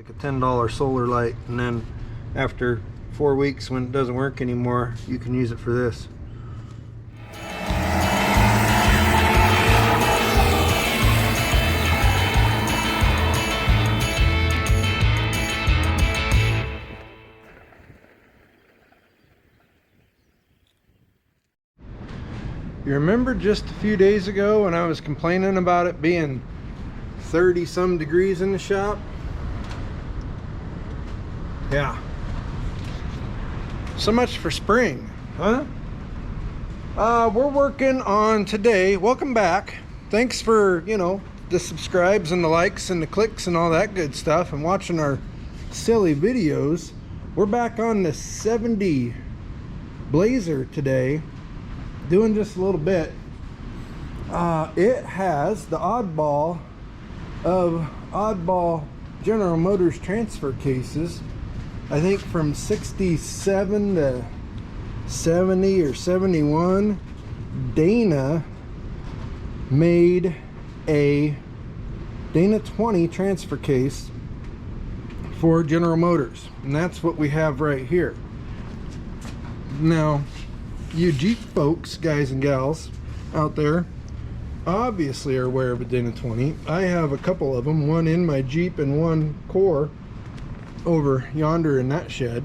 like a $10 solar light, and then after 4 weeks when it doesn't work anymore, you can use it for this. You remember just a few days ago when I was complaining about it being 30 some degrees in the shop? Yeah. So much for spring, huh? We're working on today. Welcome back. Thanks for, you know, the subscribes and the likes and the clicks and all that good stuff, and watching our silly videos. We're back on the 70 Blazer today, doing just a little bit. It has the oddball of oddball General Motors transfer cases. I think from 67 to 70 or 71, Dana made a Dana 20 transfer case for General Motors, and that's what we have right here. Now, you Jeep folks, guys and gals out there, obviously are aware of a Dana 20. I have a couple of them, one in my Jeep and one core over yonder in that shed.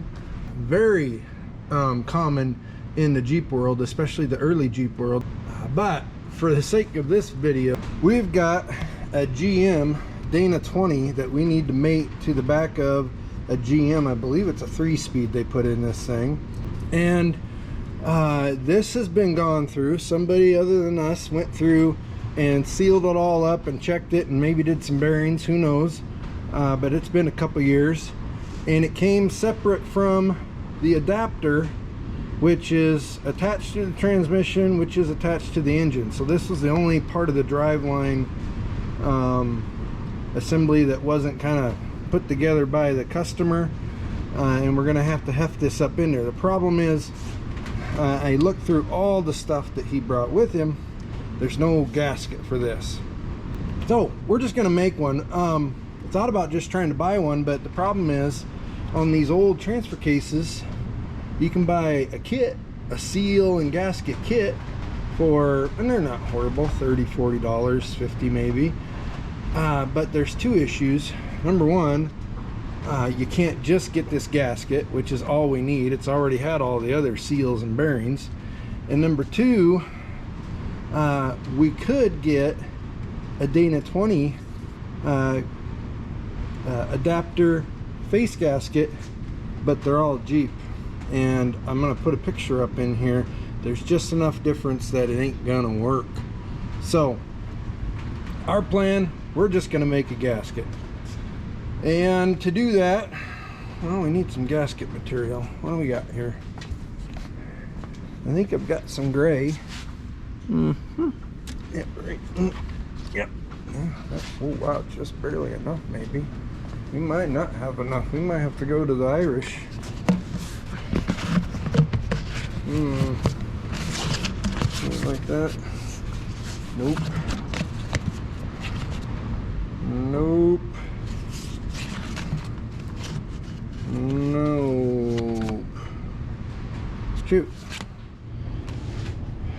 Very common in the Jeep world, especially the early Jeep world. But for the sake of this video, we've got a GM Dana 20 that we need to mate to the back of a GM. I believe it's a 3-speed they put in this thing. And this has been gone through. Somebody other than us went through and sealed it all up and checked it and maybe did some bearings, who knows. But it's been a couple years, and it came separate from the adapter, which is attached to the transmission, which is attached to the engine. So this was the only part of the driveline assembly that wasn't kind of put together by the customer, and we're gonna have to heft this up in there. The problem is, I looked through all the stuff that he brought with him. There's no gasket for this, so we're just gonna make one. Thought about just trying to buy one, but the problem is, on these old transfer cases, you can buy a kit, a seal and gasket kit for, and they're not horrible, $30, $40, $50 maybe. But there's two issues. Number one, you can't just get this gasket, which is all we need. It's already had all the other seals and bearings. And number two, we could get a Dana 20 adapter face gasket, but they're all Jeep. And I'm gonna put a picture up in here. There's just enough difference that it ain't gonna work. So our plan, we're just gonna make a gasket. And to do that, well, we need some gasket material. What do we got here? I think I've got some gray. Yep, right. Yep. Oh wow, just barely enough maybe. We might not have enough. We might have to go to the Irish. Something like that. Nope. Nope. Nope. Shoot.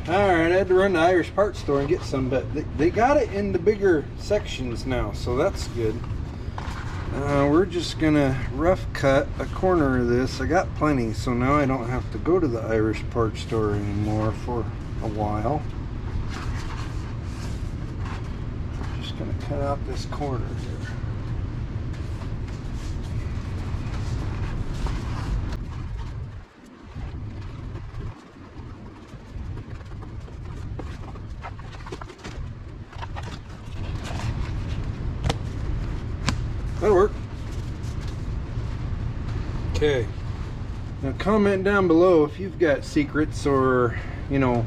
Alright, I had to run to the Irish parts store and get some, but they got it in the bigger sections now, so that's good. We're just gonna rough cut a corner of this. I got plenty, so now I don't have to go to the Irish parts store anymore for a while. Just gonna cut out this corner here. That'll work. Okay. Now comment down below if you've got secrets or, you know,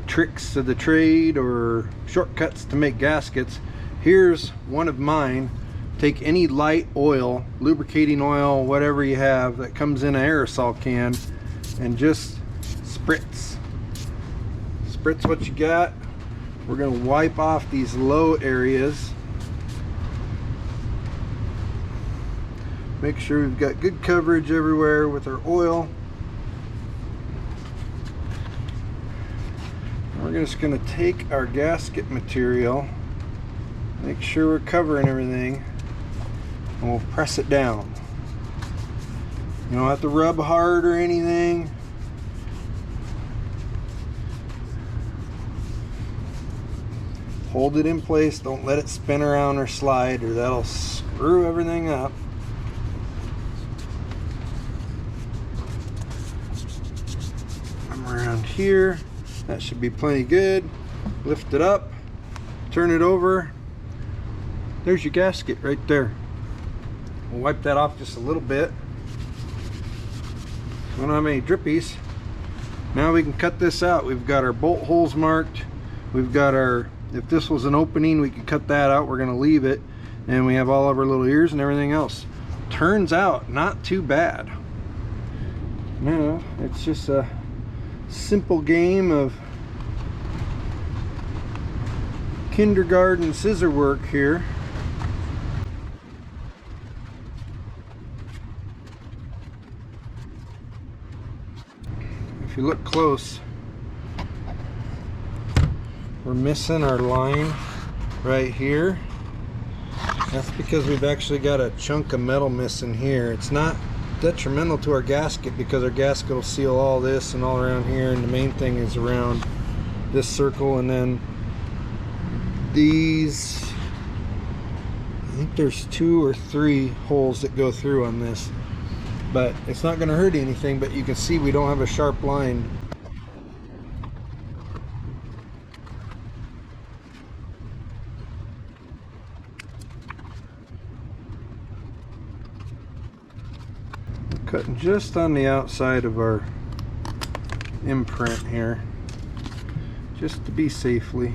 tricks of the trade or shortcuts to make gaskets. Here's one of mine. Take any light oil, lubricating oil, whatever you have that comes in an aerosol can, and just spritz. Spritz what you got. We're gonna wipe off these low areas. Make sure we've got good coverage everywhere with our oil. We're just going to take our gasket material, make sure we're covering everything, and we'll press it down. You don't have to rub hard or anything. Hold it in place, don't let it spin around or slide, or that'll screw everything up. Come around here. That should be plenty good. Lift it up, turn it over. There's your gasket right there. We'll wipe that off just a little bit. We don't have any drippies. Now we can cut this out. We've got our bolt holes marked. We've got our, if this was an opening, we could cut that out. We're gonna leave it. And we have all of our little ears and everything else. Turns out not too bad. No, it's just a simple game of kindergarten scissor work here. If you look close, we're missing our line right here. That's because we've actually got a chunk of metal missing here. It's not detrimental to our gasket because our gasket will seal all this and all around here, and the main thing is around this circle, and then these, I think there's 2 or 3 holes that go through on this, but it's not going to hurt anything. But you can see we don't have a sharp line. Cutting just on the outside of our imprint here, just to be safely.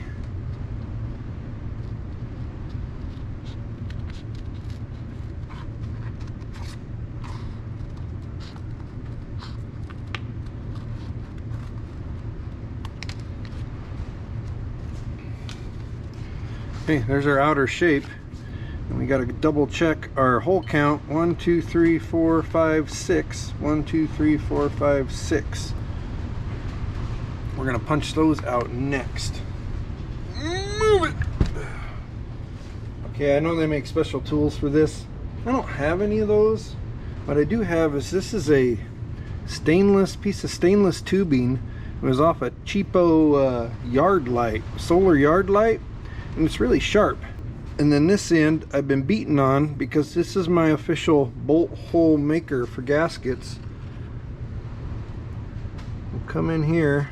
Okay, there's our outer shape. And we got to double check our hole count. 1, 2, 3, 4, 5, 6. 1, 2, 3, 4, 5, 6. We're gonna punch those out next. Move it. Okay, I know they make special tools for this. I don't have any of those. What I do have is, this is a stainless piece of stainless tubing. It was off a cheapo yard light, solar yard light, and it's really sharp. And then this end I've been beating on because this is my official bolt hole maker for gaskets. We'll come in here.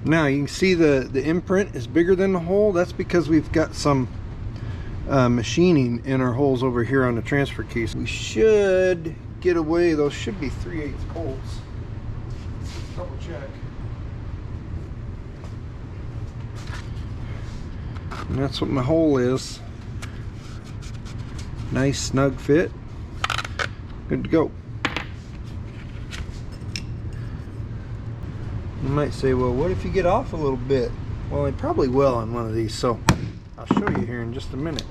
Now you can see the imprint is bigger than the hole. That's because we've got some machining in our holes over here on the transfer case. We should get away, those should be 3/8 holes. Double check. And that's what my hole is. Nice snug fit. Good to go. You might say, well, what if you get off a little bit? Well, I probably will on one of these, so I'll show you here in just a minute.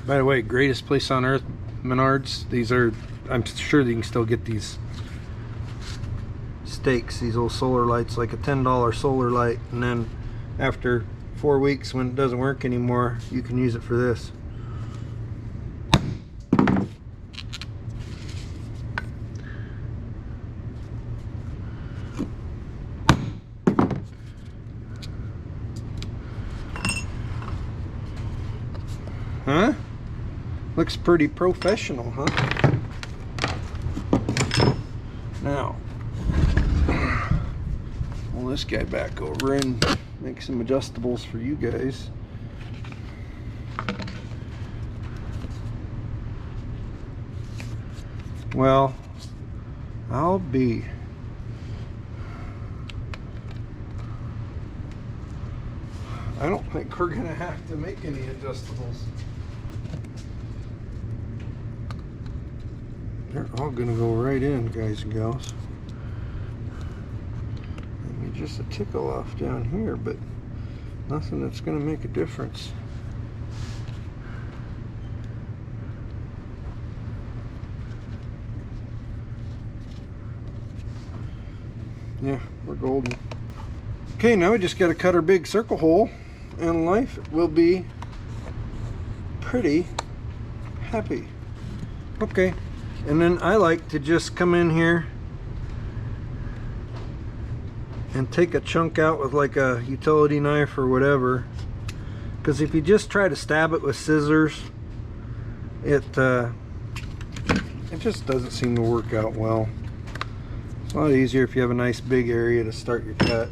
By the way, greatest place on earth, Menards. These are, I'm sure you can still get these stakes, these old solar lights, like a $10 solar light, and then after 4 weeks when it doesn't work anymore, you can use it for this. Huh? Looks pretty professional, huh? Now, pull this guy back over and make some adjustables for you guys. Well, I'll be. I don't think we're gonna have to make any adjustables. They're all gonna go right in, guys and gals. Maybe just a tickle off down here, but nothing that's gonna make a difference. Yeah, we're golden. Okay, now we just got to cut our big circle hole and life will be pretty happy. Okay, and then I like to just come in here and take a chunk out with like a utility knife or whatever, because if you just try to stab it with scissors, it just doesn't seem to work out well. It's a lot easier if you have a nice big area to start your cut.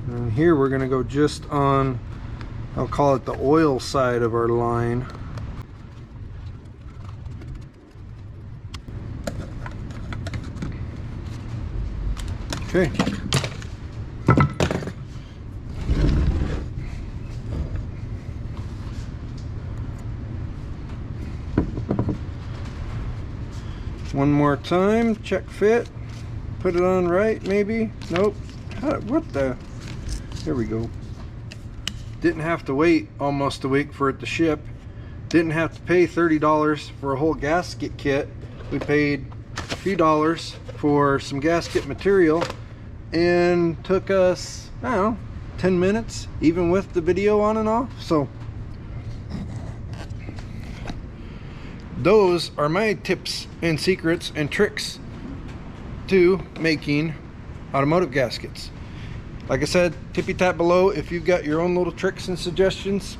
And here we're going to go just on, I'll call it the oil side of our line. Okay. One more time, check fit, put it on right, maybe. Nope. What the? There we go. Didn't have to wait almost a week for it to ship. Didn't have to pay $30 for a whole gasket kit. We paid a few dollars for some gasket material, and took us, I don't know, 10 minutes, even with the video on and off. So those are my tips and secrets and tricks to making automotive gaskets. Like I said, tippy tap below if you've got your own little tricks and suggestions.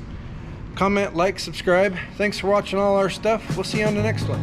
Comment, like, subscribe. Thanks for watching all our stuff. We'll see you on the next one.